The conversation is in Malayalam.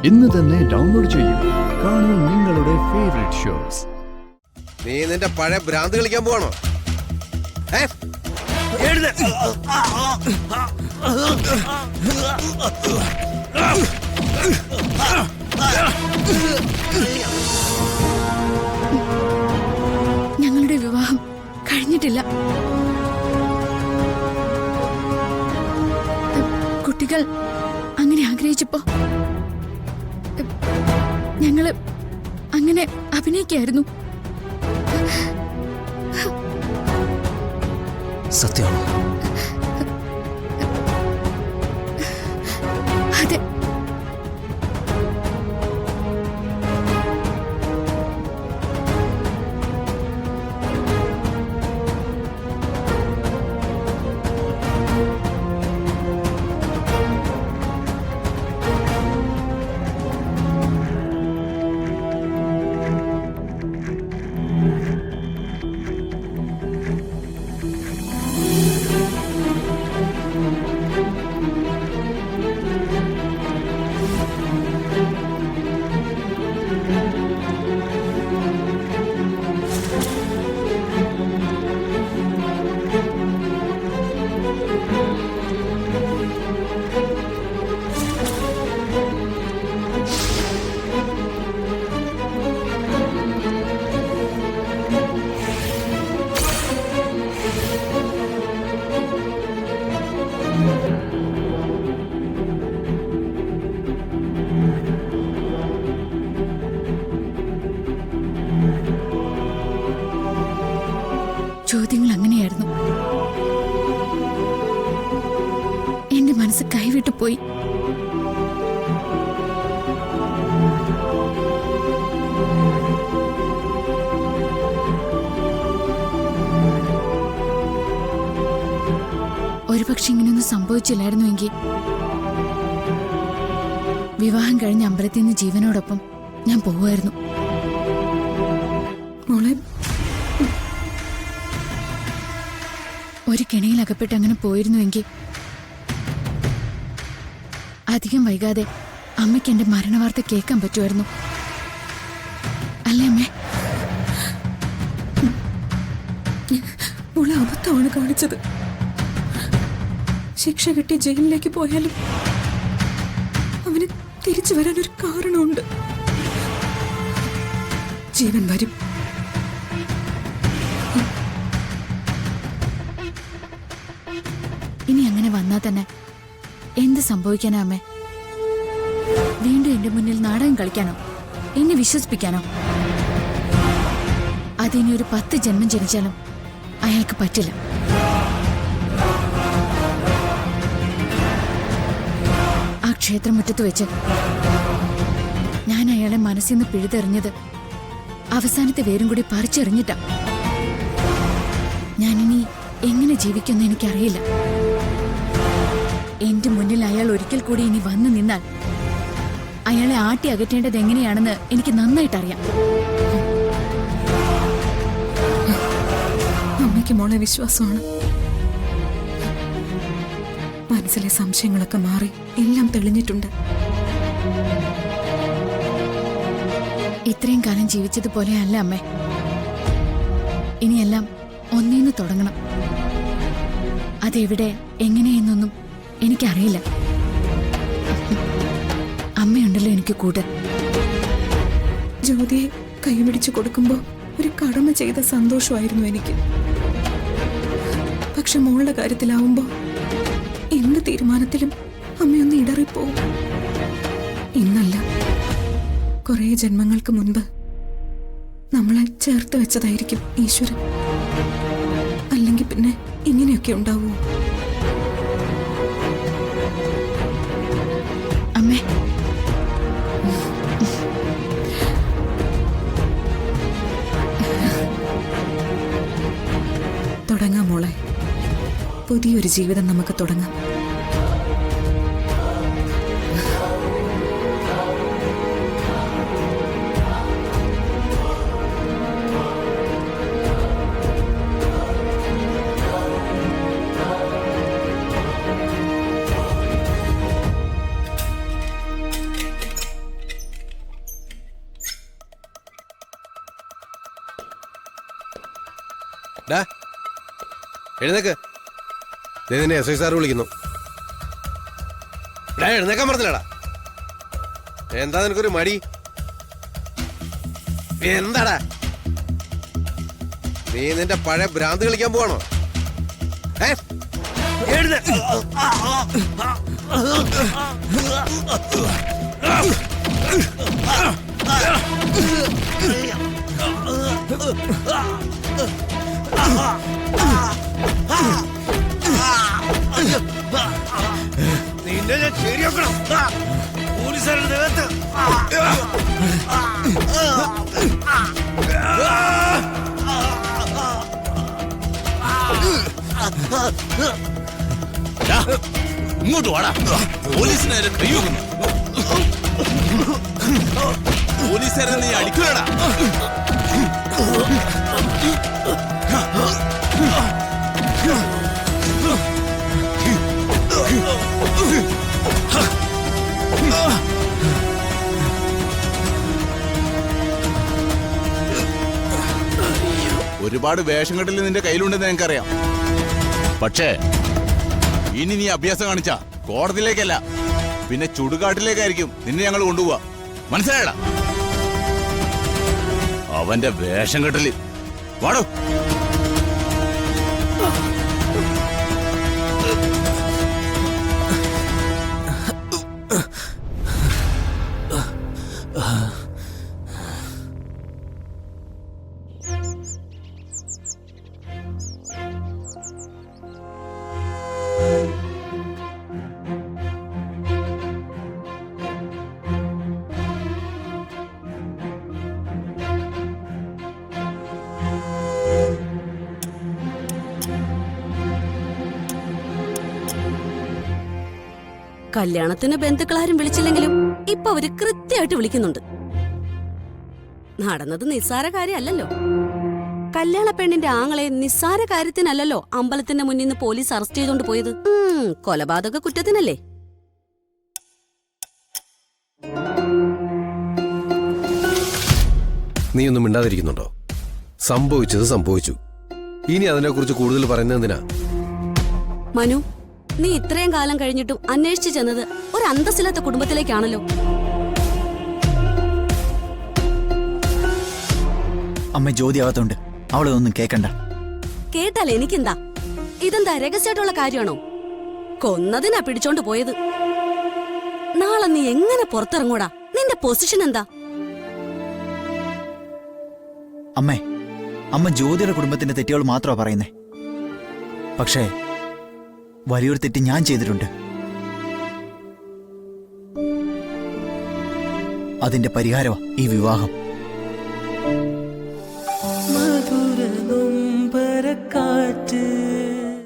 ഇന്ന് തന്നെ ഡൗൺലോഡ് ചെയ്യൂ. കാണൂ നിങ്ങളുടെ ഫേവറേറ്റ് ഷോസ്. നീ നിന്റെ പഴയ ഭ്രാന്ത് കളിക്കാൻ പോവാണോ? ഞങ്ങളുടെ വിവാഹം കഴിഞ്ഞിട്ടില്ല. കുട്ടികൾ അങ്ങനെ ആഗ്രഹിച്ചപ്പോ ഞങ്ങള് അങ്ങനെ അഭിനയിക്കായിരുന്നു. സത്യമാണോ? അതെ. ചോദ്യങ്ങൾ അങ്ങനെയായിരുന്നു. എന്റെ മനസ്സ് കൈവിട്ടു പോയി. ഒരുപക്ഷെ ഇങ്ങനെയൊന്നും സംഭവിച്ചില്ലായിരുന്നുവെങ്കിൽ വിവാഹം കഴിഞ്ഞ അമ്പലത്തിൽ നിന്ന് ജീവനോടൊപ്പം ഞാൻ പോവുമായിരുന്നു. മോളെ, ഒരു കെണിയിൽ അകപ്പെട്ട് അങ്ങനെ പോയിരുന്നുവെങ്കിൽ അധികം വൈകാതെ അമ്മയ്ക്ക് എന്റെ മരണവാർത്ത കേൾക്കാൻ പറ്റുമായിരുന്നു. അല്ലേ അമ്മേ? മോളെ അബദ്ധമാണ് കാണിച്ചത്. ശിക്ഷ കിട്ടി ജയിലിലേക്ക് പോയാലും അവന് തിരിച്ചു വരാനൊരു കാരണമുണ്ട്. ജീവൻ വരും. ഇനി അങ്ങനെ വന്നാൽ തന്നെ എന്ത് സംഭവിക്കാനോ അമ്മേ? വീണ്ടും എന്റെ മുന്നിൽ നാടകം കളിക്കാനോ? എന്നെ വിശ്വസിപ്പിക്കാനോ? അതിനി ഒരു 10 ജന്മം ജനിച്ചാലും അയാൾക്ക് പറ്റില്ല. ആ ക്ഷേത്രമുറ്റത്ത് വെച്ച് ഞാൻ അയാളെ മനസ്സിൽ നിന്ന് പിഴുതെറിഞ്ഞത് അവസാനത്തെ വേരും കൂടി പറിച്ചെറിഞ്ഞിട്ടാ. ഞാനിനി എങ്ങനെ ജീവിക്കുമെന്ന് എനിക്കറിയില്ല. എന്റെ മുന്നിൽ അയാൾ ഒരിക്കൽ കൂടി ഇനി വന്നു നിന്നാൽ അയാളെ ആട്ടി അകറ്റേണ്ടത് എങ്ങനെയാണെന്ന് എനിക്ക് നന്നായിട്ടറിയാം. അമ്മയ്ക്ക് മോളെ വിശ്വാസമാണ്. മനസ്സിലെ സംശയങ്ങളൊക്കെ മാറി എല്ലാം തെളിഞ്ഞിട്ടുണ്ട്. ഇത്രയും കാലം ജീവിച്ചതുപോലെ അല്ല അമ്മേ. ഇനിയെല്ലാം ഒന്നേന്ന് തുടങ്ങണം. അതെവിടെ എങ്ങനെയെന്നൊന്നും എനിക്കറിയില്ല. അമ്മയുണ്ടല്ലോ എനിക്ക് കൂടെ. ജ്യോതിയെ കൈപിടിച്ചു കൊടുക്കുമ്പോ ഒരു കടമ ചെയ്ത സന്തോഷമായിരുന്നു എനിക്ക്. പക്ഷെ മോളുടെ കാര്യത്തിലാവുമ്പോ എന്ത് തീരുമാനത്തിലും അമ്മയൊന്ന് ഇടറിപ്പോവും. ഇന്നല്ല, കുറെ ജന്മങ്ങൾക്ക് മുൻപ് നമ്മളെ ചേർത്ത് വെച്ചതായിരിക്കും ഈശ്വരൻ. അല്ലെങ്കിൽ പിന്നെ ഇങ്ങനെയൊക്കെ ഉണ്ടാവൂ? അമ്മേ, തുടങ്ങാം മോളെ. പുതിയൊരു ജീവിതം നമുക്ക് തുടങ്ങാം. ഡാ എഴുന്നേക്ക്. ദേ നിന്നെ എസ് ഐ സാർ വിളിക്കുന്നു. ഡാ എഴുന്നേക്കാൻ പറഞ്ഞില്ലടാ. എന്താ നിനക്കൊരു മടി? എന്താടാ നീ നിന്റെ പഴയ ഭ്രാന്ത് കളിക്കാൻ പോവാണോ? നിന്നെ ഞാൻ ശരിയാക്കണം. പോലീസുകാരുടെ ദേഹത്ത് ഇങ്ങോട്ട് വാടാ. പോലീസിനെ കൈവക്കുന്നു. പോലീസുകാരെ നീ അടിക്കൂടാ. ഒരുപാട് വേഷം കെട്ടൽ നിന്റെ കയ്യിലുണ്ടെന്ന് ഞങ്ങൾക്കറിയാം. പക്ഷേ ഇനി നീ അഭ്യാസം കാണിച്ച കോടതിയിലേക്കല്ല, പിന്നെ ചുടുകാട്ടിലേക്കായിരിക്കും നിന്നെ ഞങ്ങൾ കൊണ്ടുപോവാ. മനസ്സിലായടാ? അവന്റെ വേഷം കെട്ടല് വാടോ. കല്യാണത്തിന് ബന്ധുക്കളാരും വിളിച്ചില്ലെങ്കിലും ഇപ്പൊ അവര് കൃത്യമായിട്ട് വിളിക്കുന്നുണ്ട്. നടന്നത് നിസ്സാര കാര്യമല്ലല്ലോ. കല്യാണ പെണ്ണിന്റെ ആങ്ങളെ നിസ്സാര കാര്യത്തിനല്ലല്ലോ അമ്പലത്തിന്റെ മുന്നിൽ നിന്ന് പോലീസ് അറസ്റ്റ് ചെയ്തോണ്ട് പോയത്. കൊലപാതക കുറ്റത്തിനല്ലേ? നീ ഒന്നും മിണ്ടാതിരിക്കുന്നുണ്ടോ? സംഭവിച്ചത് സംഭവിച്ചു. ഇനി അതിനെക്കുറിച്ച് കൂടുതൽ പറയുന്നതിനാ? മനു, നീ ഇത്രയും കാലം കഴിഞ്ഞിട്ടും അന്വേഷിച്ചു ചെന്നത് ഒരു അന്തസ്സില്ലാത്ത കുടുംബത്തിലേക്കാണല്ലോ. അമ്മ ജ്യോതി ആകത്തോണ്ട് അവളെ ഒന്നും കേക്കണ്ട. കേട്ടാൽ എനിക്കെന്താ? ഇതെന്താ രഹസ്യമായിട്ടുള്ള കാര്യമാണോ? കൊന്നതിനാ പിടിച്ചോണ്ട് പോയത്. നാളെ നീ എങ്ങനെ പുറത്തിറങ്ങൂടാ? നിന്റെ പൊസിഷൻ എന്താ? അമ്മേ, അമ്മ ജ്യോതിയുടെ കുടുംബത്തിന്റെ തെറ്റുകൾ മാത്രമാ പറയുന്നേ. പക്ഷേ വലിയൊരു തെറ്റ് ഞാൻ ചെയ്തിട്ടുണ്ട്. അതിന്റെ പരിഹാരമാ ഈ വിവാഹം.